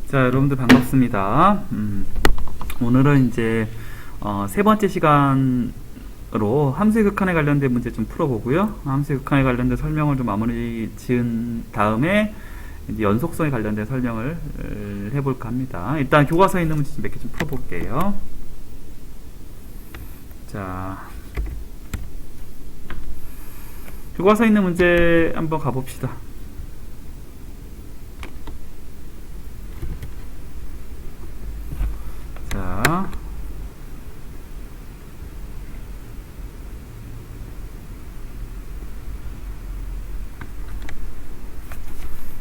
자, 여러분들 반갑습니다. 오늘은 이제 세 번째 시간으로 함수의 극한에 관련된 문제 좀 풀어보고요. 함수의 극한에 관련된 설명을 좀 마무리 지은 다음에 이제 연속성에 관련된 설명을 해볼까 합니다. 일단 교과서에 있는 문제 몇 개 좀 풀어볼게요. 자, 교과서에 있는 문제 한번 가봅시다.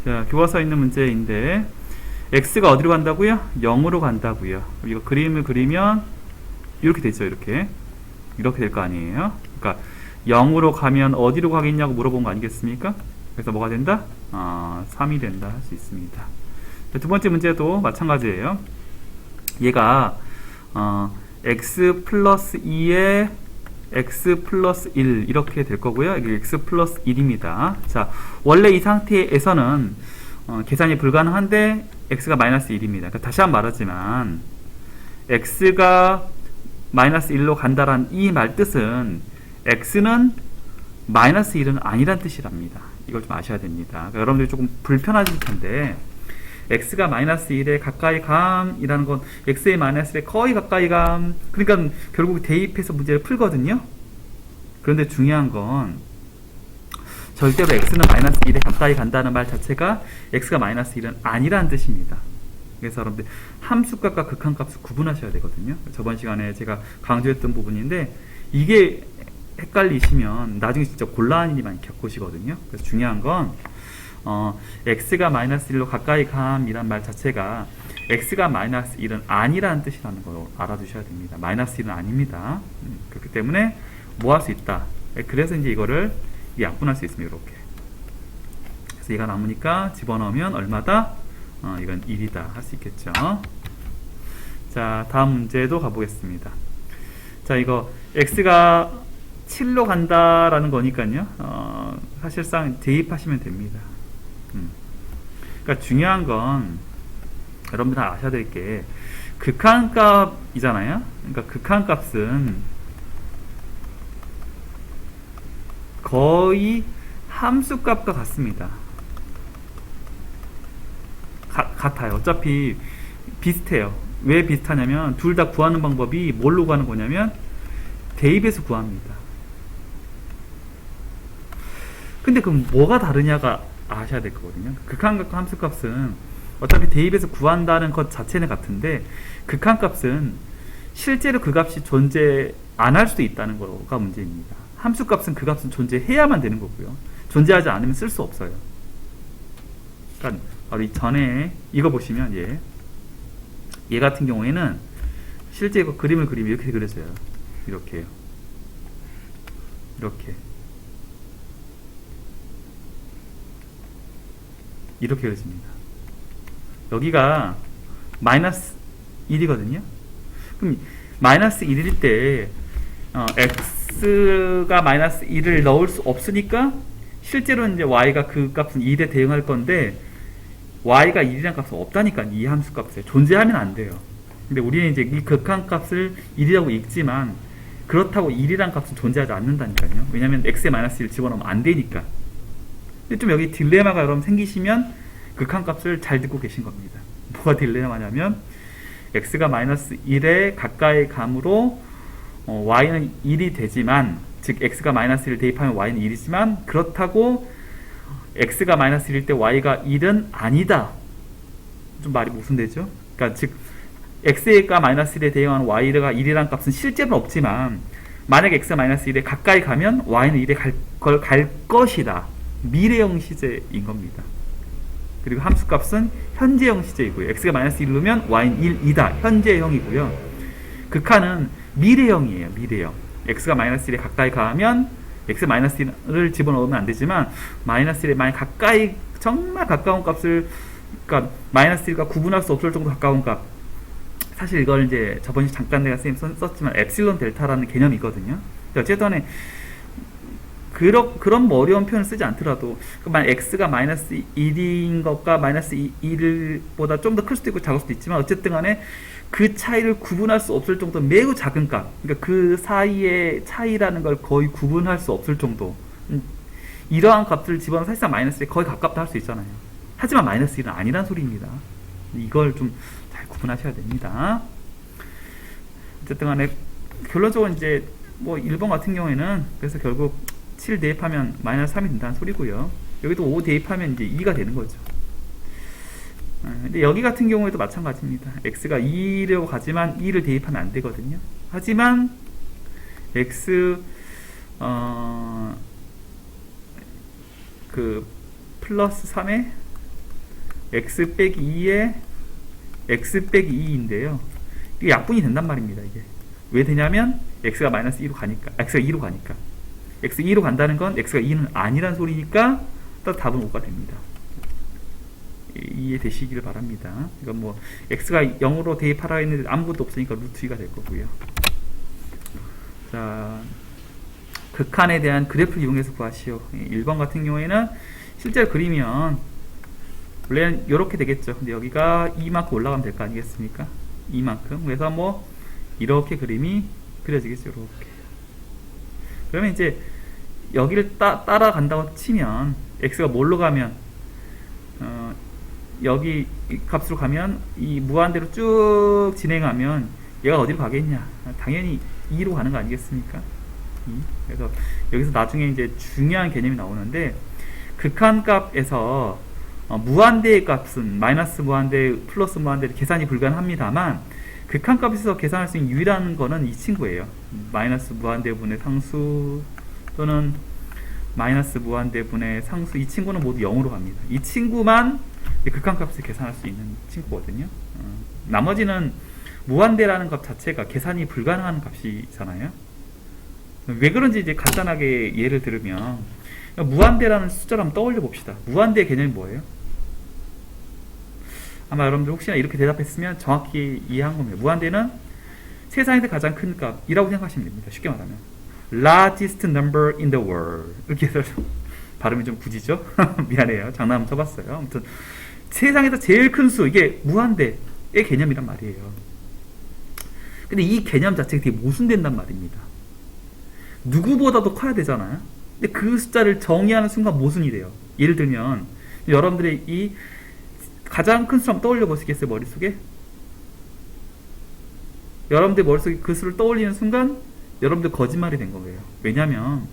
자, 교과서에 있는 문제인데 x가 어디로 간다고요? 0으로 간다고요. 이거 그림을 그리면 이렇게 되죠. 이렇게 될 거 아니에요. 그러니까 0으로 가면 어디로 가겠냐고 물어본 거 아니겠습니까? 그래서 뭐가 된다? 3이 된다 할 수 있습니다. 두 번째 문제도 마찬가지예요. 얘가 x 플러스 2에 x 플러스 1 이렇게 될 거고요. 이게 x 플러스 1입니다. 자, 원래 이 상태에서는 계산이 불가능한데 x가 마이너스 1입니다. 그러니까 다시 한번 말하지만 x가 마이너스 1로 간다란 이 말 뜻은 x는 마이너스 1은 아니란 뜻이랍니다. 이걸 좀 아셔야 됩니다. 그러니까 여러분들이 조금 불편하실 텐데 x가 마이너스 1에 가까이 감이라는 건 x의 마이너스 1에 거의 가까이 감, 그러니까 결국 대입해서 문제를 풀거든요. 그런데 중요한 건 절대로 x는 마이너스 1에 가까이 간다는 말 자체가 x가 마이너스 1은 아니라는 뜻입니다. 그래서 여러분들 함수값과 극한값을 구분하셔야 되거든요. 저번 시간에 제가 강조했던 부분인데 이게 헷갈리시면 나중에 진짜 곤란한 일이 많이 겪으시거든요. 그래서 중요한 건 x가 마이너스 1로 가까이 감이란 말 자체가 x가 마이너스 1은 아니라는 뜻이라는 걸 알아두셔야 됩니다. 마이너스 1은 아닙니다. 그렇기 때문에 뭐 할 수 있다. 그래서 이제 이거를 약분할 수 있습니다. 이렇게. 그래서 얘가 남으니까 집어넣으면 얼마다? 이건 1이다 할 수 있겠죠. 자, 다음 문제도 가보겠습니다. 자, 이거 x가 7로 간다라는 거니까요. 사실상 대입하시면 됩니다. 그러니까 중요한 건 여러분들 다 아셔야 될 게 극한값이잖아요. 그러니까 극한값은 거의 함수값과 같습니다. 같아요. 어차피 비슷해요. 왜 비슷하냐면 둘 다 구하는 방법이 뭘로 구하는 거냐면 대입해서 구합니다. 근데 그럼 뭐가 다르냐가 아셔야 될 거거든요. 극한값과 함수값은 어차피 대입해서 구한다는 것 자체는 같은데 극한값은 실제로 그 값이 존재 안 할 수도 있다는 거가 문제입니다. 함수값은 그 값은 존재해야만 되는 거고요. 존재하지 않으면 쓸 수 없어요. 그러니까 바로 전에 이거 보시면 얘 같은 경우에는 실제 이거 그림을 그리면 이렇게 그려져요. 이렇게요. 이렇게 그려집니다. 여기가 마이너스 1이거든요. 그럼 마이너스 1일 때 x가 마이너스 1을 넣을 수 없으니까 실제로 이제 y가 그 값은 1에 대응할 건데 y가 1이라는 값은 없다니까. 이 함수 값에 존재하면 안 돼요. 근데 우리는 이제 이 극한값을 1이라고 읽지만 그렇다고 1이라는 값은 존재하지 않는다니까요. 왜냐면 x에 마이너스 1을 집어넣으면 안 되니까. 근데 좀 여기 딜레마가 여러분 생기시면 극한값을 잘 듣고 계신 겁니다. 뭐가 딜레마냐면 x가 마이너스 1에 가까이 감으로 y는 1이 되지만, 즉 x가 마이너스 1을 대입하면 y는 1이지만 그렇다고 x가 마이너스 1일 때 y가 1은 아니다. 좀 말이 모순되죠? 그러니까 즉 x가 마이너스 1에 대응하는 y가 1이라는 값은 실제로는 없지만 만약에 x가 마이너스 1에 가까이 가면 y는 1에 갈 것이다. 미래형 시제인 겁니다. 그리고 함수값은 현재형 시제이고요. x가 마이너스 1이면 y는 1이다. 현재형이고요. 극한은 미래형이에요. 미래형. x가 마이너스 1에 가까이 가면 x 마이너스 1을 집어넣으면 안 되지만 마이너스 1에 만약 가까이 정말 가까운 값을, 그러니까 마이너스 1과 구분할 수 없을 정도 가까운 값, 사실 이걸 이제 저번에 잠깐 내가 선생님 썼지만 엡실론 델타라는 개념이 있거든요. 어쨌든 그런 뭐 어려운 표현을 쓰지 않더라도 만약 x가 마이너스 1인 것과 마이너스 1보다 좀 더 클 수도 있고 작을 수도 있지만 어쨌든 간에 그 차이를 구분할 수 없을 정도 매우 작은 값, 그러니까 그 사이의 차이라는 걸 거의 구분할 수 없을 정도, 이러한 값들을 집어넣으면 사실상 마이너스에 거의 가깝다 할 수 있잖아요. 하지만 마이너스 1은 아니란 소리입니다. 이걸 좀 잘 구분하셔야 됩니다. 어쨌든 간에 결론적으로 이제 뭐 1번 같은 경우에는 그래서 결국 7 대입하면 마이너스 3이 된다는 소리고요. 여기도 5 대입하면 이제 2가 되는 거죠. 근데 여기 같은 경우에도 마찬가지입니다. x가 2로 가지만 2를 대입하면 안 되거든요. 하지만 x 그 플러스 3에 x 빼기 2에 x 빼기 2인데요. 이게 약분이 된단 말입니다. 이게 왜 되냐면 x가 마이너스 2로 가니까, x가 2로 가니까, x 2로 간다는 건 x가 2는 아니란 소리니까 딱 답은 5가 됩니다. 이해되시기를 바랍니다. 이건 뭐 x가 0으로 대입하라 했는데 아무것도 없으니까 루트 2가 될 거고요. 자, 극한에 대한 그래프를 이용해서 구하시오. 1번 같은 경우에는 실제로 그리면 원래는 이렇게 되겠죠. 근데 여기가 이만큼 올라가면 될 거 아니겠습니까? 이만큼. 그래서 뭐 이렇게 그림이 그려지겠죠. 이렇게. 그러면 이제 여기를 따라간다고 치면 x가 뭘로 가면 여기 값으로 가면 이 무한대로 쭉 진행하면 얘가 어디로 가겠냐? 당연히 2로 가는 거 아니겠습니까? 2. 그래서 여기서 나중에 이제 중요한 개념이 나오는데 극한값에서 무한대의 값은 마이너스 무한대, 플러스 무한대 계산이 불가능합니다만 극한값에서 계산할 수 있는 유일한 거는 이 친구예요. 마이너스 무한대분의 상수 또는 마이너스 무한대분의 상수, 이 친구는 모두 0으로 갑니다. 이 친구만 극한값을 계산할 수 있는 친구거든요. 나머지는 무한대라는 값 자체가 계산이 불가능한 값이잖아요. 왜 그런지 이제 간단하게 예를 들으면 무한대라는 숫자를 한번 떠올려 봅시다. 무한대의 개념이 뭐예요? 아마 여러분들 혹시나 이렇게 대답했으면 정확히 이해한 겁니다. 무한대는 세상에서 가장 큰 값이라고 생각하시면 됩니다. 쉽게 말하면 largest number in the world, 이렇게 해서 발음이 좀 굳이죠? 미안해요. 장난 한번 쳐봤어요. 아무튼 세상에서 제일 큰 수, 이게 무한대의 개념이란 말이에요. 근데 이 개념 자체가 되게 모순된단 말입니다. 누구보다도 커야 되잖아요. 근데 그 숫자를 정의하는 순간 모순이 돼요. 예를 들면 여러분들의 이 가장 큰 수 한번 떠올려 보시겠어요? 머릿속에? 여러분들 머릿속에 그 수를 떠올리는 순간 여러분들 거짓말이 된 거예요. 왜냐면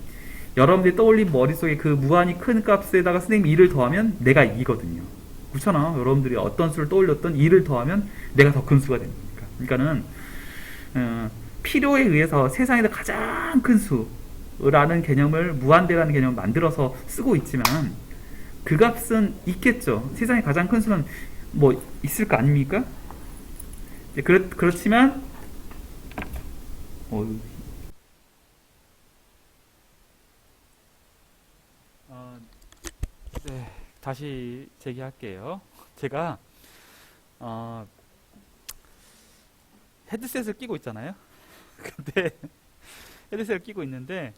여러분들이 떠올린 머릿속에 그 무한히 큰 값에다가 선생님이 2를 더하면 내가 2거든요. 그렇잖아. 여러분들이 어떤 수를 떠올렸던 2를 더하면 내가 더 큰 수가 됩니다. 그러니까는 필요에 의해서 세상에서 가장 큰 수라는 개념을, 무한대라는 개념을 만들어서 쓰고 있지만 그 값은 있겠죠. 세상에 가장 큰 수는 뭐 있을 거 아닙니까? 그렇지만 네, 다시 제기할게요. 제가 헤드셋을 끼고 있잖아요. 근데 헤드셋을 끼고 있는데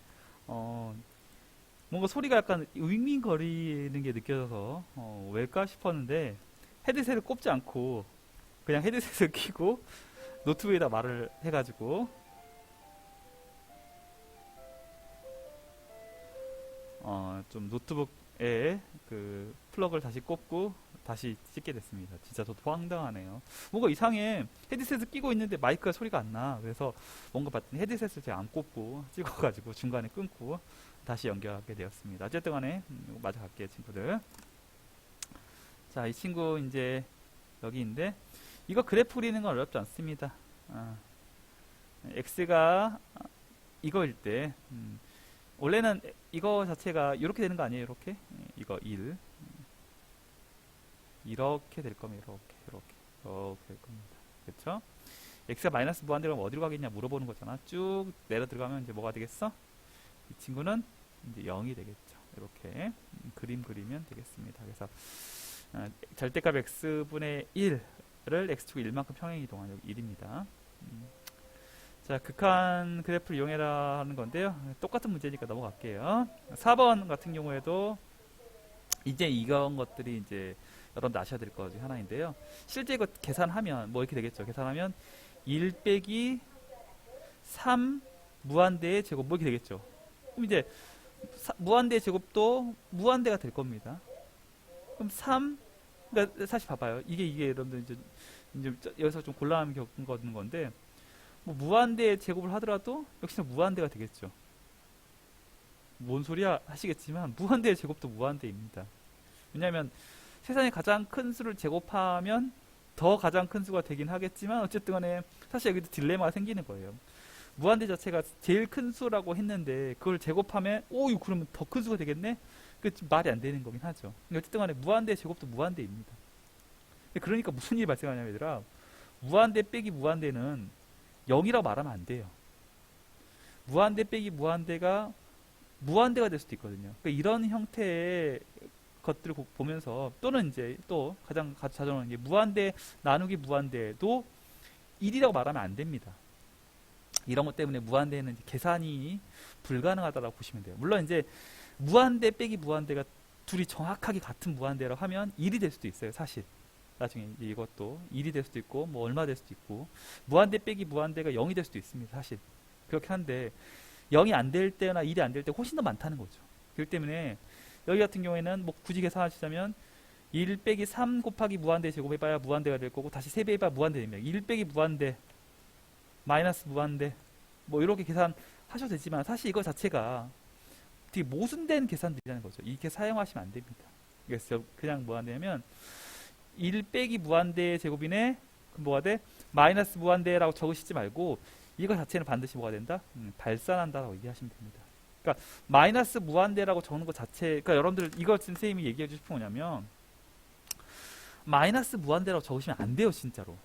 뭔가 소리가 약간 윙윙거리는 게 느껴져서 왜일까 싶었는데 헤드셋을 꼽지 않고 그냥 헤드셋을 끼고 노트북에다 말을 해가지고 좀 노트북에 그 플러그를 다시 꼽고 다시 찍게 됐습니다. 진짜 저도 황당하네요. 뭔가 이상해. 헤드셋을 끼고 있는데 마이크가 소리가 안 나. 그래서 뭔가 봤더니 헤드셋을 제가 안 꼽고 찍어가지고 중간에 끊고 다시 연결하게 되었습니다. 어쨌든 간에 마저 갈게요, 친구들. 자, 이 친구 이제 여기인데 이거 그래프 그리는 건 어렵지 않습니다. x가 이거일 때 원래는 이거 자체가 이렇게 되는 거 아니에요? 이렇게? 이거 1 이렇게 될 겁니다. 이렇게 될 겁니다. 그렇죠? x가 마이너스 무한대로 어디로 가겠냐 물어보는 거잖아. 쭉 내려 들어가면 이제 뭐가 되겠어? 이 친구는 이제 0이 되겠죠. 이렇게 그림 그리면 되겠습니다. 그래서 절대값 x분의 1을 x축 1만큼 평행 이동하는 여기 1입니다. 자, 극한 그래프를 이용해라 하는 건데요. 똑같은 문제니까 넘어갈게요. 4번 같은 경우에도 이제 이런 것들이 이제 여러분들 아셔야 될 것 중에 하나인데요. 실제 이거 계산하면 뭐 이렇게 되겠죠. 계산하면 1 빼기 3 무한대의 제곱 뭐 이렇게 되겠죠. 그럼 이제 무한대의 제곱도 무한대가 될 겁니다. 그럼 3, 그러니까 사실 봐봐요. 이게 여러분들 이제 여기서 좀 곤란함이 겪는 건데, 뭐 무한대의 제곱을 하더라도 역시나 무한대가 되겠죠. 뭔 소리야 하시겠지만 무한대의 제곱도 무한대입니다. 왜냐하면 세상에 가장 큰 수를 제곱하면 더 가장 큰 수가 되긴 하겠지만 어쨌든 간에 사실 여기도 딜레마가 생기는 거예요. 무한대 자체가 제일 큰 수라고 했는데 그걸 제곱하면 오 그러면 더 큰 수가 되겠네? 그 말이 안 되는 거긴 하죠. 어쨌든 간에 무한대의 제곱도 무한대입니다. 그러니까 무슨 일이 발생하냐면 얘들아, 무한대 빼기 무한대는 0이라고 말하면 안 돼요. 무한대 빼기 무한대가 무한대가 될 수도 있거든요. 그러니까 이런 형태의 것들을 보면서 또는 이제 또 가장 자주 나오는 게 무한대 나누기 무한대도 1이라고 말하면 안 됩니다. 이런 것 때문에 무한대는 계산이 불가능하다고 보시면 돼요. 물론 이제 무한대 빼기 무한대가 둘이 정확하게 같은 무한대라고 하면 1이 될 수도 있어요. 사실 나중에 이것도 1이 될 수도 있고 뭐 얼마 될 수도 있고 무한대 빼기 무한대가 0이 될 수도 있습니다. 사실 그렇게 한데 0이 안 될 때나 1이 안 될 때 훨씬 더 많다는 거죠. 그렇기 때문에 여기 같은 경우에는 뭐 굳이 계산하시자면 1 빼기 3 곱하기 무한대 제곱해봐야 무한대가 될 거고 다시 세배해봐야 무한대 됩니다. 1 빼기 무한대 마이너스 무한대 뭐 이렇게 계산하셔도 되지만 사실 이거 자체가 되게 모순된 계산들이라는 거죠. 이렇게 사용하시면 안 됩니다. 그래서 그냥 뭐 하냐면 1 빼기 무한대 제곱이네 그럼 뭐가 돼? 마이너스 무한대라고 적으시지 말고 이거 자체는 반드시 뭐가 된다? 발산한다라고 얘기하시면 됩니다. 그러니까 마이너스 무한대라고 적는 것 자체, 그러니까 여러분들 이거 선생님이 얘기해 주실 게 뭐냐면 마이너스 무한대라고 적으시면 안 돼요, 진짜로.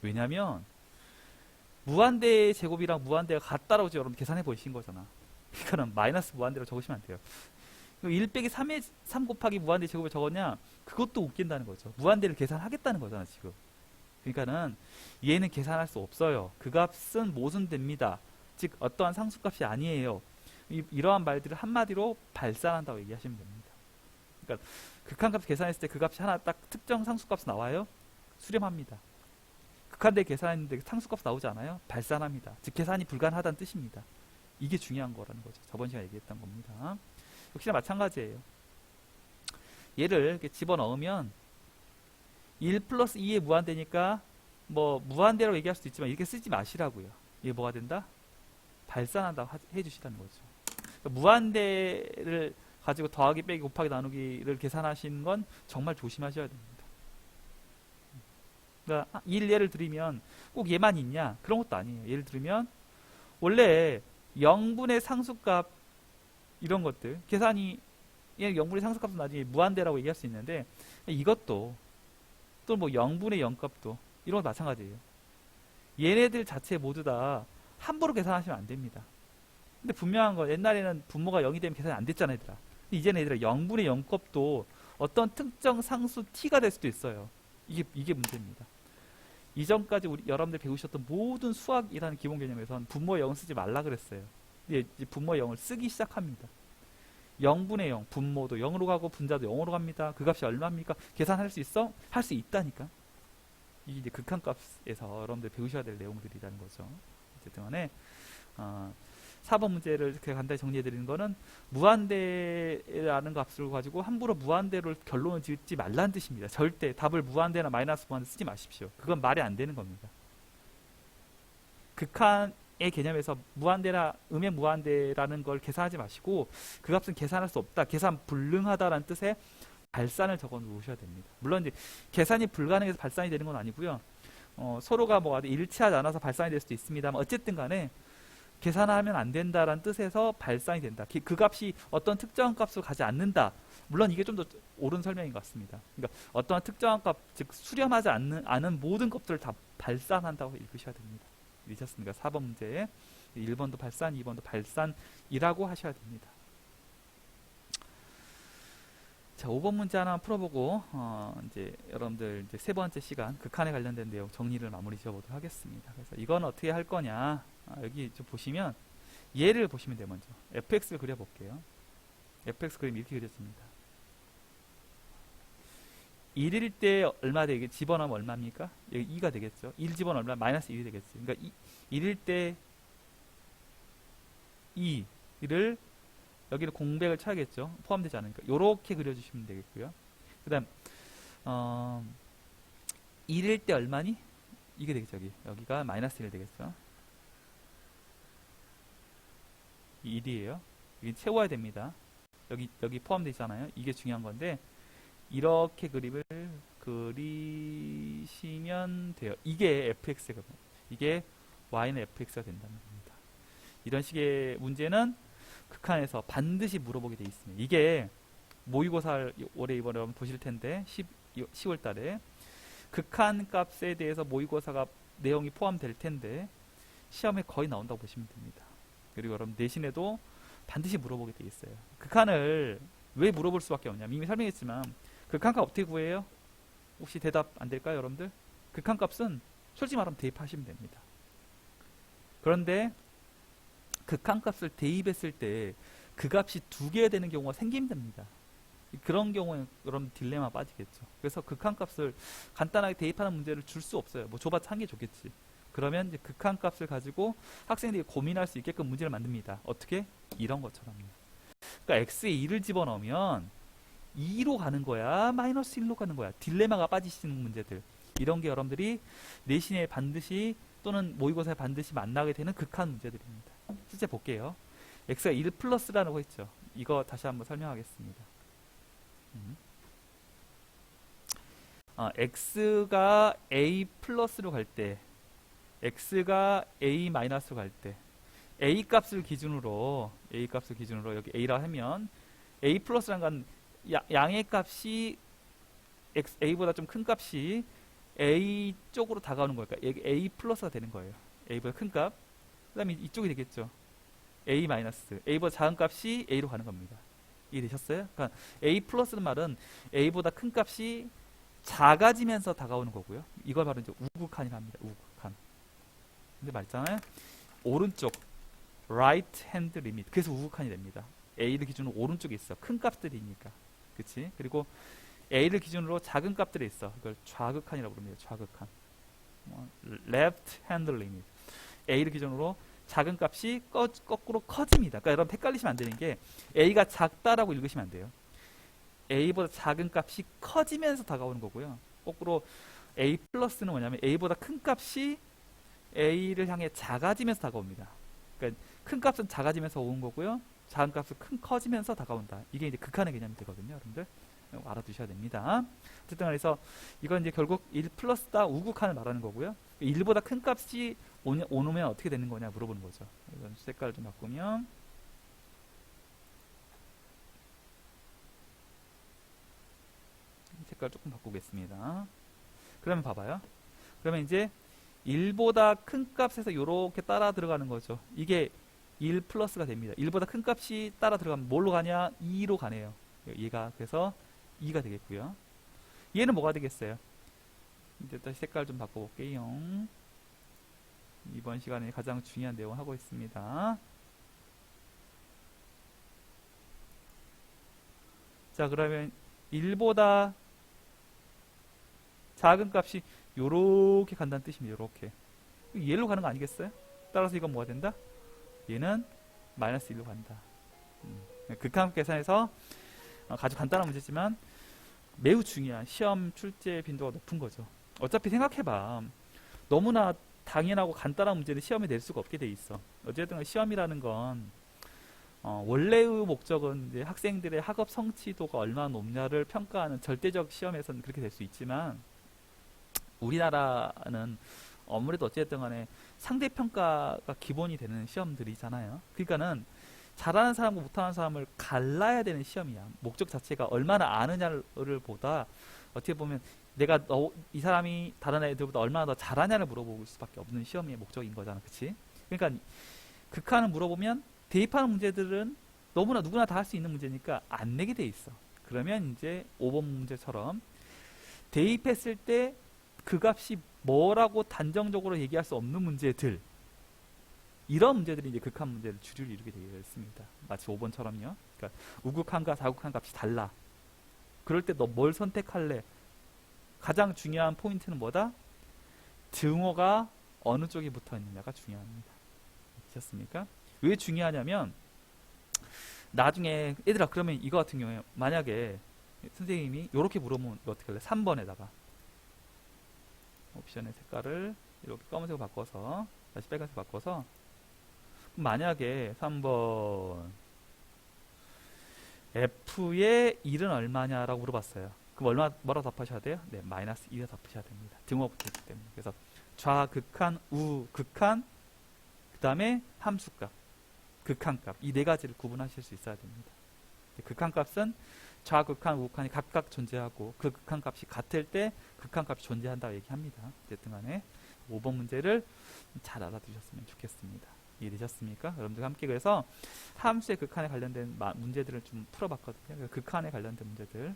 왜냐면 무한대의 제곱이랑 무한대가 같다라고 여러분 계산해 보신 거잖아. 그러니까는 마이너스 무한대로 적으시면 안 돼요. 1 빼기 3 곱하기 무한대 제곱을 적었냐? 그것도 웃긴다는 거죠. 무한대를 계산하겠다는 거잖아, 지금. 그러니까는 얘는 계산할 수 없어요. 그 값은 모순됩니다. 즉 어떠한 상수값이 아니에요. 이러한 말들을 한마디로 발산한다고 얘기하시면 됩니다. 그러니까 극한값 계산했을 때 그 값이 하나 딱 특정 상수값 나와요? 수렴합니다. 극한대 계산했는데 상수값 나오지 않아요? 발산합니다. 즉 계산이 불가능하다는 뜻입니다. 이게 중요한 거라는 거죠. 저번 시간에 얘기했던 겁니다. 역시나 마찬가지예요. 얘를 이렇게 집어넣으면 1 플러스 2의 무한대니까 뭐 무한대라고 얘기할 수도 있지만 이렇게 쓰지 마시라고요. 이게 뭐가 된다? 발산한다고 해주시라는 거죠. 그러니까 무한대를 가지고 더하기 빼기 곱하기 나누기를 계산하시는 건 정말 조심하셔야 됩니다. 그러니까 예를 들면 꼭 얘만 있냐? 그런 것도 아니에요. 예를 들면 원래 0분의 상수값 이런 것들 계산이 0분의 상수값은 나중에 무한대라고 얘기할 수 있는데 이것도 또 뭐 0분의 0값도 이런 거 마찬가지예요. 얘네들 자체 모두 다 함부로 계산하시면 안 됩니다. 근데 분명한 건 옛날에는 분모가 0이 되면 계산이 안 됐잖아 얘들아. 근데 이제는 얘들아 0분의 0값도 어떤 특정 상수 t가 될 수도 있어요. 이게 문제입니다. 이전까지 여러분들 배우셨던 모든 수학이라는 기본 개념에선 분모의 0을 쓰지 말라 그랬어요. 이제 분모의 0을 쓰기 시작합니다. 0분의 0, 분모도 0으로 가고 분자도 0으로 갑니다. 그 값이 얼마입니까? 계산할 수 있어? 할 수 있다니까. 이게 이제 극한값에서 여러분들 배우셔야 될 내용들이라는 거죠. 어쨌든 간에 4번 문제를 이렇게 간단히 정리해 드리는 거는 무한대라는 값을 가지고 함부로 무한대로 결론을 짓지 말라는 뜻입니다. 절대 답을 무한대나 마이너스 무한대 쓰지 마십시오. 그건 말이 안 되는 겁니다. 극한의 개념에서 무한대나 음의 무한대라는 걸 계산하지 마시고 그 값은 계산할 수 없다, 계산 불능하다라는 뜻의 발산을 적어 놓으셔야 됩니다. 물론 이제 계산이 불가능해서 발산이 되는 건 아니고요. 서로가 뭐 일치하지 않아서 발산이 될 수도 있습니다만 어쨌든 간에 계산하면 안 된다라는 뜻에서 발산이 된다. 그 값이 어떤 특정한 값을 가지 않는다. 물론 이게 좀 더 옳은 설명인 것 같습니다. 그러니까 어떠한 특정한 값, 즉 수렴하지 않은 모든 값들을 다 발산한다고 읽으셔야 됩니다. 읽으셨습니까? 4번 문제 1번도 발산, 2번도 발산이라고 하셔야 됩니다. 자, 5번 문제 하나 풀어보고 이제 여러분들 이제 세 번째 시간 극한에 관련된 내용 정리를 마무리 지어보도록 하겠습니다. 그래서 이건 어떻게 할 거냐? 여기 좀 보시면 얘를 보시면 돼요. 먼저 fx를 그려볼게요. fx 그림 이렇게 그렸습니다. 1일 때 얼마 되게 집어넣으면 얼마입니까? 여기 2가 되겠죠. 1 집어넣으면 얼마? 마이너스 1이 되겠지. 그러니까 1일 때 2를 여기를 공백을 쳐야겠죠. 포함되지 않으니까. 요렇게 그려주시면 되겠고요. 그 다음 1일 때 얼마니? 이게 되겠죠. 여기가 마이너스 1 되겠죠. 1이에요. 여기 채워야 됩니다. 여기 포함되잖아요. 이게 중요한 건데 이렇게 그림을 그리시면 돼요. 이게 fx가 이게 y는 fx가 된다는 겁니다. 이런 식의 문제는 극한에서 반드시 물어보게 돼 있습니다. 이게 모의고사 올해 이번에 보실 텐데 10월 달에 극한 값에 대해서 모의고사가 내용이 포함될 텐데 시험에 거의 나온다고 보시면 됩니다. 그리고 여러분 내신에도 반드시 물어보게 돼 있어요. 극한을 왜 물어볼 수밖에 없냐? 이미 설명했지만 극한값 어떻게 구해요? 혹시 대답 안 될까요, 여러분들? 극한값은 솔직히 말하면 대입하시면 됩니다. 그런데 극한값을 대입했을 때 그 값이 두 개 되는 경우가 생기면 됩니다. 그런 경우에 여러분 딜레마 빠지겠죠. 그래서 극한값을 간단하게 대입하는 문제를 줄 수 없어요. 뭐 줘봤자 한 개 줬겠지. 그러면 이제 극한값을 가지고 학생들이 고민할 수 있게끔 문제를 만듭니다. 어떻게? 이런 것처럼요. 그러니까 x에 2를 집어넣으면 2로 가는 거야? 마이너스 1로 가는 거야? 딜레마가 빠지시는 문제들. 이런 게 여러분들이 내신에 반드시 또는 모의고사에 반드시 만나게 되는 극한 문제들입니다. 실제 볼게요. x가 1 플러스라는 거 있죠. 이거 다시 한번 설명하겠습니다. x가 a 플러스로 갈 때, x가 a 마이너스로 갈 때, a 값을 기준으로 여기 a라 하면 a 플러스라는 건 양의 값이 a보다 좀 큰 값이 a 쪽으로 다가오는 거니까 여기 a 플러스가 되는 거예요. a보다 큰 값. 그 다음에 이쪽이 되겠죠. a 마이너스. a보다 작은 값이 a로 가는 겁니다. 이해되셨어요? 그러니까 a 플러스는 말은 a보다 큰 값이 작아지면서 다가오는 거고요. 이걸 바로 이제 우극한이라 합니다. 우극한. 근데 말했잖아요. 오른쪽 right hand limit. 그래서 우극한이 됩니다. a를 기준으로 오른쪽에 있어. 큰 값들이니까. 그치? 그리고 a를 기준으로 작은 값들이 있어. 이걸 좌극한이라고 부릅니다. 좌극한. left hand limit. a를 기준으로 작은 값이 거꾸로 커집니다. 그러니까 여러분 헷갈리시면 안 되는 게 a가 작다라고 읽으시면 안 돼요. a보다 작은 값이 커지면서 다가오는 거고요. 거꾸로 a 플러스는 뭐냐면 a보다 큰 값이 a를 향해 작아지면서 다가옵니다. 그러니까 큰 값은 작아지면서 오는 거고요. 작은 값은 커지면서 다가온다. 이게 이제 극한의 개념이 되거든요, 여러분들. 알아두셔야 됩니다. 어쨌든 그래서 이건 이제 결국 1 플러스다 우극한을 말하는 거고요. 1보다 큰 값이 오면 어떻게 되는 거냐 물어보는 거죠. 이건 색깔을 좀 바꾸면 색깔 조금 바꾸겠습니다. 그러면 봐봐요. 그러면 이제 1보다 큰 값에서 이렇게 따라 들어가는 거죠. 이게 1 플러스가 됩니다. 1보다 큰 값이 따라 들어가면 뭘로 가냐? 2로 가네요. 얘가 그래서 2가 되겠고요. 얘는 뭐가 되겠어요? 이제 다시 색깔 좀 바꿔볼게요. 이번 시간에 가장 중요한 내용 하고 있습니다. 자, 그러면 1보다 작은 값이 요렇게 간다는 뜻입니다. 요렇게. 얘로 가는 거 아니겠어요? 따라서 이건 뭐가 된다? 얘는 마이너스 1로 간다. 극한값 계산에서 아주 간단한 문제지만 매우 중요한 시험 출제 빈도가 높은 거죠. 어차피 생각해봐. 너무나 당연하고 간단한 문제를 시험에 낼 수가 없게 돼 있어. 어쨌든 시험이라는 건 원래의 목적은 이제 학생들의 학업 성취도가 얼마나 높냐를 평가하는 절대적 시험에서는 그렇게 될 수 있지만 우리나라는 아무래도 어쨌든 간에 상대평가가 기본이 되는 시험들이잖아요. 그러니까는 잘하는 사람과 못하는 사람을 갈라야 되는 시험이야. 목적 자체가 얼마나 아느냐를 보다 어떻게 보면 내가 이 사람이 다른 애들보다 얼마나 더 잘하냐를 물어볼 수밖에 없는 시험의 목적인 거잖아. 그치? 그러니까 극한을 물어보면 대입하는 문제들은 너무나 누구나 다 할 수 있는 문제니까 안 내게 돼 있어. 그러면 이제 5번 문제처럼 대입했을 때 그 값이 뭐라고 단정적으로 얘기할 수 없는 문제들, 이런 문제들이 이제 극한 문제를 주류를 이루게 되어 있습니다. 마치 5번처럼요. 그러니까 우극한과 다극한 값이 달라. 그럴 때 너 뭘 선택할래? 가장 중요한 포인트는 뭐다? 등호가 어느 쪽에 붙어 있느냐가 중요합니다. 아셨습니까? 왜 중요하냐면 나중에 얘들아 그러면 이거 같은 경우에 만약에 선생님이 이렇게 물어보면 어떻게 할래? 3번에다가 옵션의 색깔을 이렇게 검은색으로 바꿔서 다시 빨간색 바꿔서 만약에 3번 F의 1은 얼마냐라고 물어봤어요. 그럼 뭐라고 답하셔야 돼요? 네, 마이너스 2라 답하셔야 됩니다. 등호가 붙어있기 때문에. 그래서 좌극한, 우극한, 그 다음에 함수값, 극한값, 이 네 가지를 구분하실 수 있어야 됩니다. 극한값은 좌극한, 우극한이 각각 존재하고 그 극한값이 같을 때 극한값이 존재한다고 얘기합니다. 어쨌든 간에 5번 문제를 잘 알아두셨으면 좋겠습니다. 이해되셨습니까? 여러분들 함께 그래서 함수의 극한에 관련된 문제들을 좀 풀어봤거든요. 극한에 관련된 문제들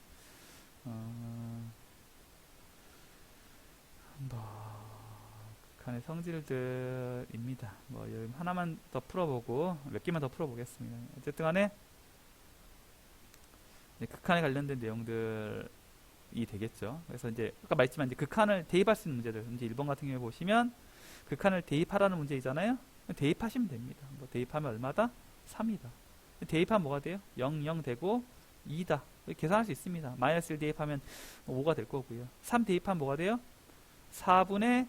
극한의 성질들입니다. 뭐 하나만 더 풀어보고 몇 개만 더 풀어보겠습니다. 어쨌든 간에 극한에 관련된 내용들이 되겠죠. 그래서 이제 아까 말했지만 이제 극한을 대입할 수 있는 문제들, 이제 1번 같은 경우에 보시면 극한을 대입하라는 문제이잖아요. 대입하시면 됩니다. 뭐 대입하면 얼마다? 3이다. 대입하면 뭐가 돼요? 0, 0 되고 2다. 계산할 수 있습니다. 마이너스 1 대입하면 5가 될 거고요. 3 대입하면 뭐가 돼요? 4분의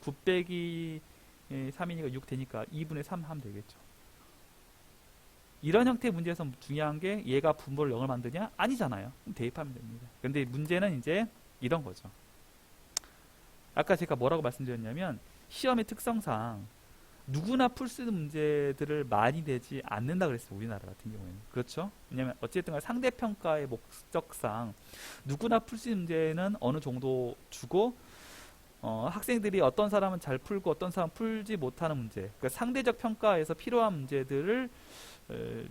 9 빼기 3이니까 6 되니까 2분의 3 하면 되겠죠. 이런 형태의 문제에서 중요한 게 얘가 분모를 0을 만드냐? 아니잖아요. 그럼 대입하면 됩니다. 근데 문제는 이제 이런 거죠. 아까 제가 뭐라고 말씀드렸냐면 시험의 특성상 누구나 풀 수 있는 문제들을 많이 내지 않는다 그랬어요. 우리나라 같은 경우에는. 그렇죠? 왜냐면 어쨌든 상대평가의 목적상 누구나 풀 수 있는 문제는 어느 정도 주고 학생들이 어떤 사람은 잘 풀고 어떤 사람은 풀지 못하는 문제, 그러니까 상대적 평가에서 필요한 문제들을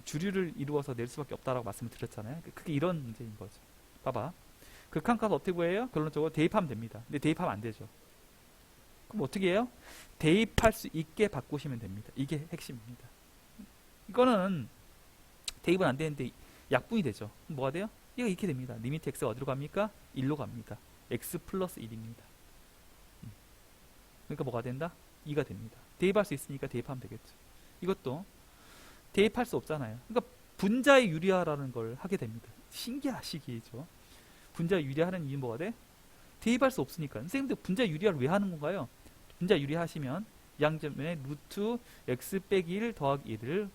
주류를 이루어서 낼 수밖에 없다라고 말씀을 드렸잖아요. 그게 이런 문제인 거죠. 봐봐. 극한값 어떻게 구해요? 결론적으로 대입하면 됩니다. 근데 대입하면 안 되죠. 그럼 어떻게 해요? 대입할 수 있게 바꾸시면 됩니다. 이게 핵심입니다. 이거는 대입은 안 되는데 약분이 되죠. 그럼 뭐가 돼요? 이거 이렇게 됩니다. 리미트 x가 어디로 갑니까? 1로 갑니다. x 플러스 1입니다. 그러니까 뭐가 된다? 2가 됩니다. 대입할 수 있으니까 대입하면 되겠죠. 이것도 대입할 수 없잖아요. 그러니까 분자의 유리화라는 걸 하게 됩니다. 신기하시기죠. 분자 유리화하는 이유는 뭐가 돼? 대입할 수 없으니까. 선생님들 분자 유리화를 왜 하는 건가요? 분자 유리하시면 양점에 루트 x 빼기 1 더하기 1을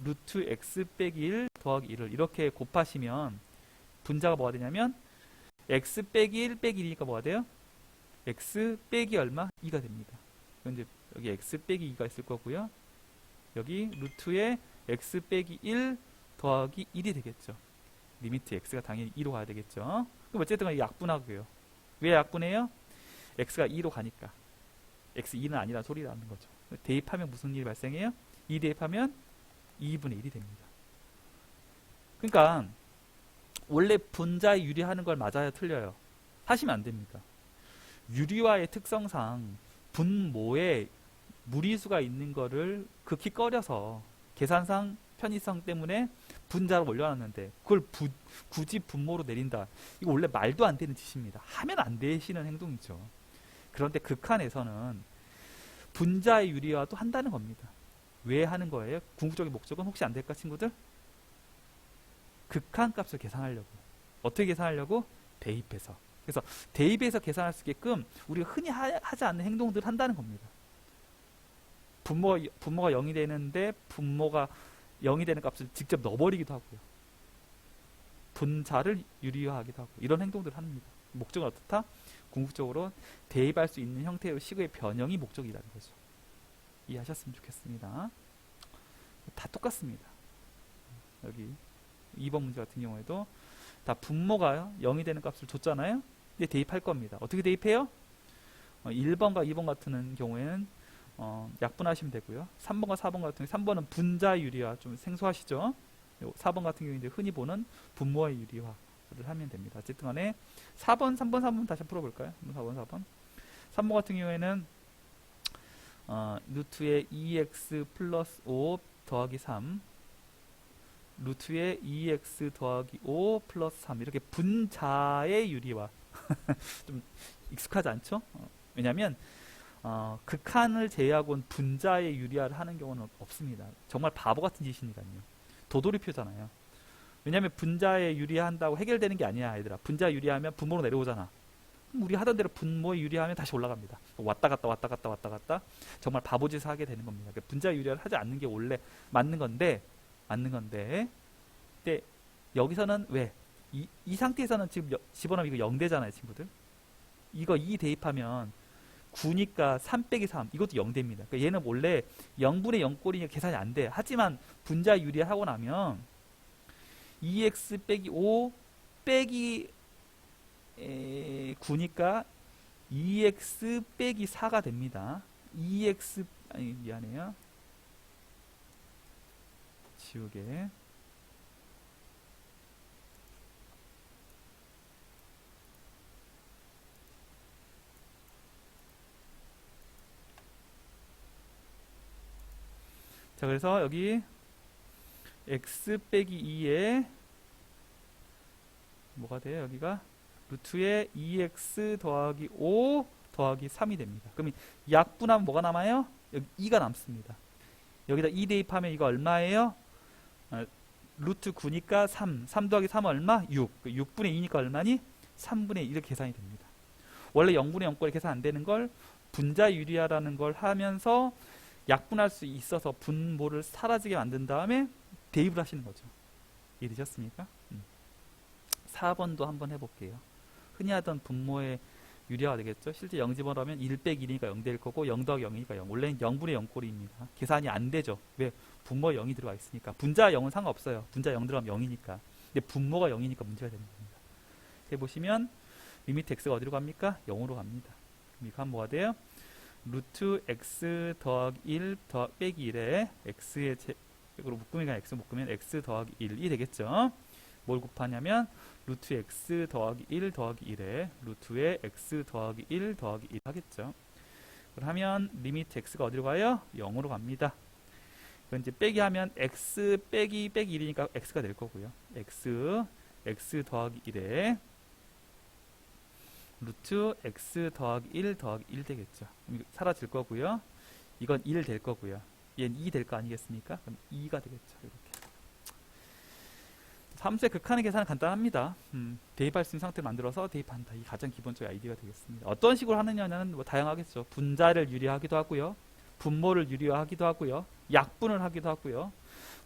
루트 x 빼기 1 더하기 1을 이렇게 곱하시면 분자가 뭐가 되냐면 x 빼기 1 빼기 1이니까 뭐가 돼요? x 빼기 얼마? 2가 됩니다. 이제 여기 x 빼기 2가 있을 거고요. 여기 루트에 x 빼기 1 더하기 1이 되겠죠. 리미트 x가 당연히 2로 가야 되겠죠. 그럼 어쨌든 간에 약분하고요. 왜 약분해요? x가 2로 가니까. x 2는 아니라 소리라는 거죠. 대입하면 무슨 일이 발생해요? 2 대입하면 2분의 1이 됩니다. 그러니까 원래 분자에 유리하는 걸 맞아요? 틀려요? 하시면 안 됩니다. 유리화의 특성상 분모에 무리수가 있는 거를 극히 꺼려서 계산상 편의성 때문에 분자로 올려놨는데 그걸 굳이 분모로 내린다. 이거 원래 말도 안 되는 짓입니다. 하면 안 되시는 행동이죠. 그런데 극한에서는 분자의 유리화도 한다는 겁니다. 왜 하는 거예요? 궁극적인 목적은 혹시 안 될까 친구들? 극한값을 계산하려고. 어떻게 계산하려고? 대입해서. 그래서 대입해서 계산할 수 있게끔 우리가 흔히 하지 않는 행동들을 한다는 겁니다. 분모가 0이 되는데 분모가 0이 되는 값을 직접 넣어버리기도 하고요. 분자를 유리화하기도 하고 이런 행동들을 합니다. 목적은 어떻다? 궁극적으로 대입할 수 있는 형태의 식의 변형이 목적이라는 거죠. 이해하셨으면 좋겠습니다. 다 똑같습니다. 여기 2번 문제 같은 경우에도 다 분모가 0이 되는 값을 줬잖아요. 근데 대입할 겁니다. 어떻게 대입해요? 1번과 2번 같은 경우에는 약분하시면 되고요. 3번과 4번 같은 경우 3번은 분자 유리화 좀 생소하시죠? 4번 같은 경우에 이제 흔히 보는 분모의 유리화를 하면 됩니다. 어쨌든 간에 4번, 3번, 3번 다시 풀어볼까요? 4번, 4번. 3번 같은 경우에는 루트의 2x 플러스 5 더하기 3 루트의 2x 더하기 5 플러스 3 이렇게 분자의 유리화 좀 익숙하지 않죠? 왜냐하면 극한을 제외하고는 분자의 유리화를 하는 경우는 없습니다. 정말 바보 같은 짓이니까요. 도돌이표잖아요. 왜냐하면 분자의 유리화한다고 해결되는 게 아니야, 얘들아. 분자 유리하면 분모로 내려오잖아. 그럼 우리 하던 대로 분모에 유리하면 다시 올라갑니다. 왔다 갔다 왔다 갔다 왔다 갔다 정말 바보짓을 하게 되는 겁니다. 그러니까 분자 유리화를 하지 않는 게 원래 맞는 건데 근데 여기서는 왜? 이 상태에서는 지금 집어넣으면 이거 0되잖아요, 친구들. 이거 2 대입하면 9니까 3 빼기 3 이것도 0됩니다. 그러니까 얘는 원래 0분의 0꼴이니까 계산이 안 돼. 하지만 분자 유리하고 나면 2x 빼기 5 빼기 9니까 2x 빼기 4가 됩니다. 2x 아니 미안해요. 지우개. 자, 그래서 여기 x 빼기 2에 뭐가 돼요? 여기가 루트에 2x 더하기 5 더하기 3이 됩니다. 그럼 약분하면 뭐가 남아요? 여기 2가 남습니다. 여기다 2 대입하면 이거 얼마예요? 루트 9니까 3 더하기 3은 얼마? 6분의 2니까 얼마니? 3분의 1 이렇게 계산이 됩니다. 원래 0분의 0꼴이 계산 안 되는 걸 분자 유리화라는 걸 하면서 약분할 수 있어서 분모를 사라지게 만든 다음에 대입을 하시는 거죠. 이해되셨습니까? 4번도 한번 해볼게요. 흔히 하던 분모의 유리화가 되겠죠. 실제 0 집어넣으면 1 빼기 1이니까 0 될 거고 0 더하기 0이니까 0. 원래는 0분의 0꼴입니다. 계산이 안 되죠. 왜? 분모에 0이 들어가 있으니까. 분자 0은 상관없어요. 분자 0 들어가면 0이니까. 근데 분모가 0이니까 문제가 되는 겁니다. 해보시면 리미트 x가 어디로 갑니까? 0으로 갑니다. 그럼 이거 하면 뭐가 돼요? 루트 x 더하기 1 빼기 1에 x의 제로 묶으면 x 묶으면 x 더하기 1이 되겠죠. 뭘 곱하냐면 루트 x 더하기 1 더하기 1에 루트에 x 더하기 1 더하기 1 하겠죠. 그러면 리미트 x가 어디로 가요? 0으로 갑니다. 그럼 이제 빼기 하면 x 빼기 1이니까 x가 될 거고요. x 더하기 1에 루트 x 더하기 1 더하기 1 되겠죠. 그럼 이거 사라질 거고요. 이건 1 될 거고요. 얘는 2 될 거 아니겠습니까? 그럼 2가 되겠죠. 이렇게. 함수의 극한의 계산은 간단합니다. 대입할 수 있는 상태를 만들어서 대입한다. 이 가장 기본적인 아이디어가 되겠습니다. 어떤 식으로 하느냐는 뭐 다양하겠죠. 분자를 유리화하기도 하고요. 분모를 유리화하기도 하고요. 약분을 하기도 하고요.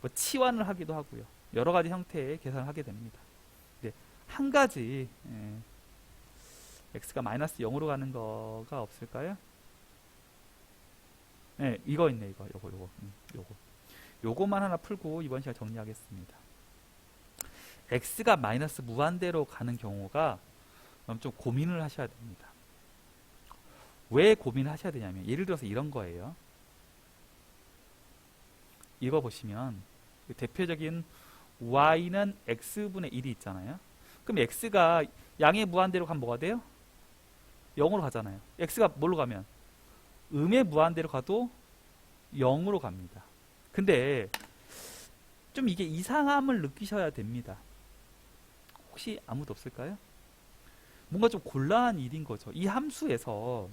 뭐 치환을 하기도 하고요. 여러 가지 형태의 계산을 하게 됩니다. 네, 한 가지 x가 마이너스 0으로 가는 거가 없을까요? 네, 이거 있네. 요거만 하나 풀고 이번 시간 정리하겠습니다. x가 마이너스 무한대로 가는 경우가 좀 고민을 하셔야 됩니다. 왜 고민을 하셔야 되냐면 예를 들어서 이런 거예요. 이거 보시면 대표적인 y는 x분의 1이 있잖아요. 그럼 x가 양의 무한대로 가면 뭐가 돼요? 0으로 가잖아요. x가 뭘로 가면? 음의 무한대로 가도 0으로 갑니다. 근데 좀 이게 이상함을 느끼셔야 됩니다. 혹시 아무도 없을까요? 뭔가 좀 곤란한 일인 거죠. 이 함수에서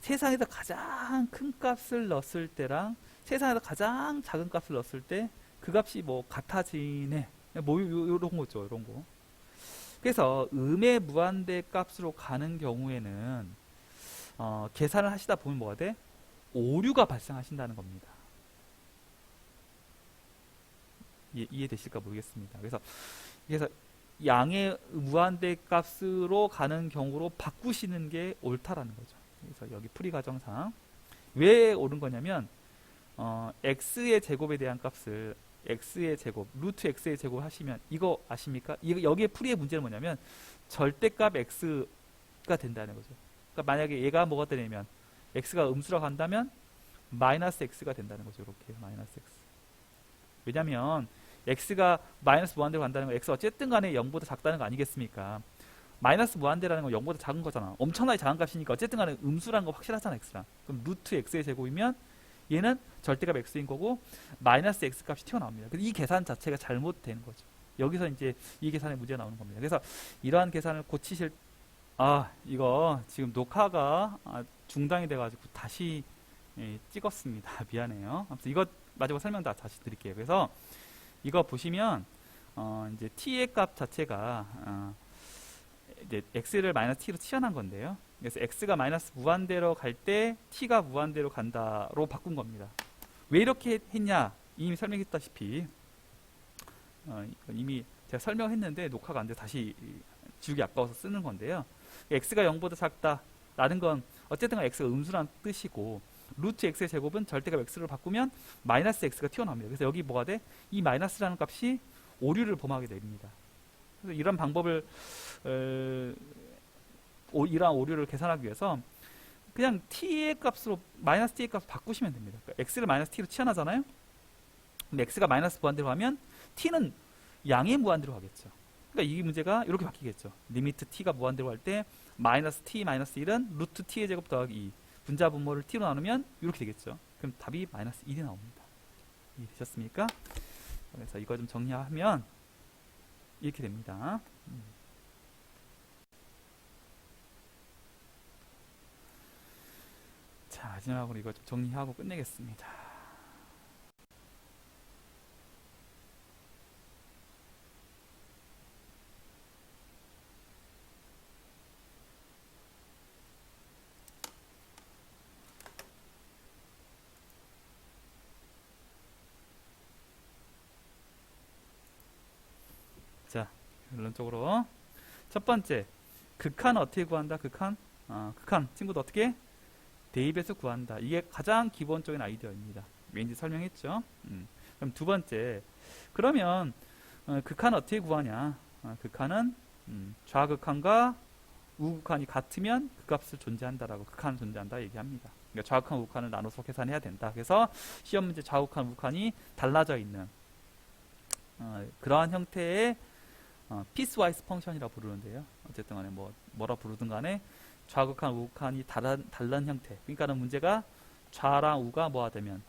세상에서 가장 큰 값을 넣었을 때랑 세상에서 가장 작은 값을 넣었을 때 그 값이 뭐 같아지네. 뭐 요런 거죠. 이런 거. 그래서 음의 무한대 값으로 가는 경우에는 계산을 하시다 보면 뭐가 돼? 오류가 발생하신다는 겁니다. 이해되실까 모르겠습니다. 그래서 양의 무한대 값으로 가는 경우로 바꾸시는 게 옳다라는 거죠. 그래서 여기 풀이 과정상 왜 옳은 거냐면 x의 제곱에 대한 값을 x의 제곱, 루트 x의 제곱 하시면 이거 아십니까? 여기에 풀이의 문제는 뭐냐면 절대값 x가 된다는 거죠. 그러니까 만약에 얘가 뭐가 되냐면 x가 음수로 간다면 마이너스 x가 된다는 거죠. 이렇게 마이너스 x. 왜냐면 x가 마이너스 무한대로 간다는 건 x 어쨌든 간에 0보다 작다는 거 아니겠습니까? 마이너스 무한대라는 건 0보다 작은 거잖아. 엄청나게 작은 값이니까 어쨌든 간에 음수라는 거 확실하잖아, x랑. 그럼 루트 x의 제곱이면 얘는 절대값 x인 거고 마이너스 x 값이 튀어나옵니다. 그래서 이 계산 자체가 잘못되는 거죠. 여기서 이제 이 계산의 문제가 나오는 겁니다. 그래서 이러한 계산을 고치실 이거 지금 녹화가 중단이 돼가지고 다시 찍었습니다. 미안해요. 아무튼 이거 마지막 설명 다시 드릴게요. 그래서 이거 보시면 이제 t의 값 자체가 이제 x를 마이너스 t로 치환한 건데요. 그래서 x가 마이너스 무한대로 갈 때 t가 무한대로 간다로 바꾼 겁니다. 왜 이렇게 했냐? 이미 설명했다시피 이미 제가 설명했는데 녹화가 안 돼서 다시 지우기 아까워서 쓰는 건데요. x가 0보다 작다라는 건 어쨌든 x가 음수라는 뜻이고 루트 x의 제곱은 절대값 x로 바꾸면 마이너스 x가 튀어나옵니다. 그래서 여기 뭐가 돼? 이 마이너스라는 값이 오류를 범하게 됩니다. 그래서 이런 방법을 이러한 오류를 계산하기 위해서 그냥 t의 값으로 마이너스 t의 값을 바꾸시면 됩니다. 그러니까 x를 마이너스 t로 치환하잖아요. 근데 x가 마이너스 무한대로 하면 t는 양의 무한대로 가겠죠. 그러니까 이 문제가 이렇게 바뀌겠죠. 리미트 t가 무한대로 할 때 마이너스 t 마이너스 1은 루트 t의 제곱 더하기 2 분자 분모를 t로 나누면 이렇게 되겠죠. 그럼 답이 마이너스 1이 나옵니다. 이해되셨습니까? 그래서 이거 좀 정리하면 이렇게 됩니다. 자, 마지막으로 이거 좀 정리하고 끝내겠습니다. 자, 결론적으로 첫 번째, 극한은 어떻게 구한다? 극한 친구도 어떻게? 대입해서 구한다. 이게 가장 기본적인 아이디어입니다. 왠지 설명했죠? 그럼 두 번째, 그러면 극한은 어떻게 구하냐? 극한은 좌극한과 우극한이 같으면 그 값을 존재한다라고, 극한은 존재한다 얘기합니다. 그러니까 좌극한, 우극한을 나눠서 계산해야 된다. 그래서 시험 문제 좌극한, 우극한이 달라져 있는 그러한 형태의 피스와이스 펑션이라고 부르는데요. 어쨌든 간에 뭐라 부르든 간에 좌극한, 우극한이 다른 형태. 그러니까는 문제가 좌랑 우가 뭐가 되면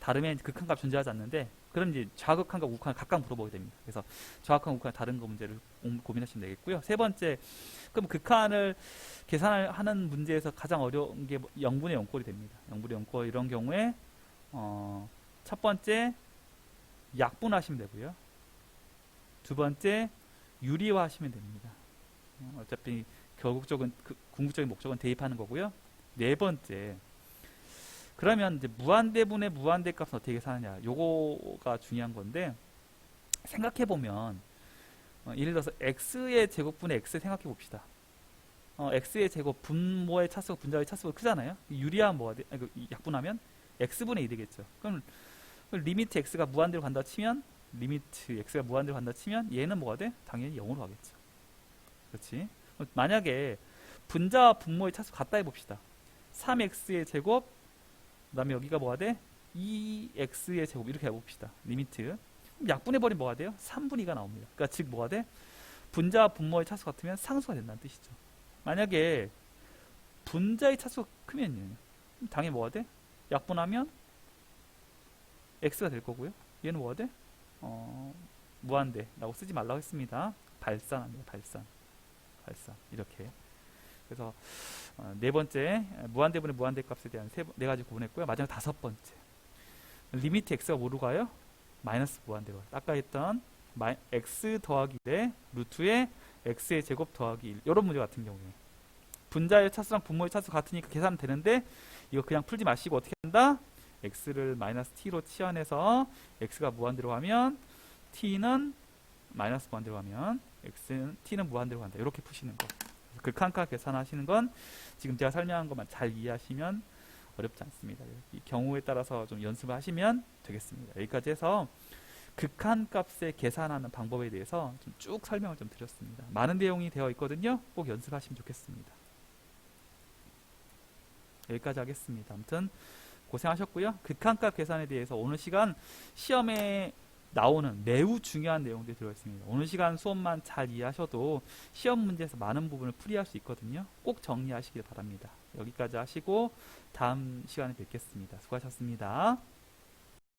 다르면 극한값 존재하지 않는데, 그럼 이제 좌극한과 우극한을 각각 물어보게 됩니다. 그래서 좌극한, 우극한 다른 거 문제를 고민하시면 되겠고요. 세 번째, 그럼 극한을 계산하는 문제에서 가장 어려운 게 0분의 0꼴이 됩니다. 0분의 0꼴 이런 경우에 첫 번째 약분하시면 되고요. 두 번째 유리화하시면 됩니다. 어차피 결국적인 궁극적인 목적은 대입하는 거고요. 네 번째, 그러면 이제 무한대분의 무한대 값은 어떻게 계산하냐? 요거가 중요한 건데, 생각해 보면 예를 들어서 x의 제곱분의 x 생각해 봅시다. x의 제곱 분모의 차수가 분자의 차수가 크잖아요. 유리하면 뭐가 돼? 약분하면 x분의 2 되겠죠. 그럼 리미트 x가 무한대로 간다 치면, 리미트 x가 무한대로 간다 치면 얘는 뭐가 돼? 당연히 0으로 가겠죠. 그렇지? 만약에 분자와 분모의 차수 같다 해봅시다. 3x의 제곱, 그 다음에 여기가 뭐가 돼? 2x의 제곱 이렇게 해봅시다. 리미트. 약분해버리면 뭐가 돼요? 3분의 2가 나옵니다. 그러니까 즉 뭐가 돼? 분자와 분모의 차수 같으면 상수가 된다는 뜻이죠. 만약에 분자의 차수가 크면요, 당연히 뭐가 돼? 약분하면 x가 될 거고요. 얘는 뭐가 돼? 무한대라고 쓰지 말라고 했습니다. 발산합니다. 발산 이렇게. 그래서 네 번째, 무한대분의 무한대 값에 대한 네 가지 구분했고요. 마지막 다섯 번째, 리미트 x가 뭐로 가요? 마이너스 무한대로. 아까 했던 x 더하기 1에 루트에 x의 제곱 더하기 1, 이런 문제 같은 경우에 분자의 차수랑 분모의 차수 같으니까 계산은 되는데, 이거 그냥 풀지 마시고 어떻게 한다? x를 마이너스 t로 치환해서 x가 무한대로 가면 t는 마이너스 무한대로 가면 t는 무한대로 간다. 이렇게 푸시는 거. 극한값 계산하시는 건 지금 제가 설명한 것만 잘 이해하시면 어렵지 않습니다. 이 경우에 따라서 좀 연습을 하시면 되겠습니다. 여기까지 해서 극한값에 계산하는 방법에 대해서 좀 쭉 설명을 좀 드렸습니다. 많은 내용이 되어 있거든요. 꼭 연습하시면 좋겠습니다. 여기까지 하겠습니다. 아무튼 고생하셨고요. 극한값 계산에 대해서 오늘 시간 시험에 나오는 매우 중요한 내용들이 들어있습니다. 오늘 시간 수업만 잘 이해하셔도 시험 문제에서 많은 부분을 풀이할 수 있거든요. 꼭 정리하시길 바랍니다. 여기까지 하시고 다음 시간에 뵙겠습니다. 수고하셨습니다.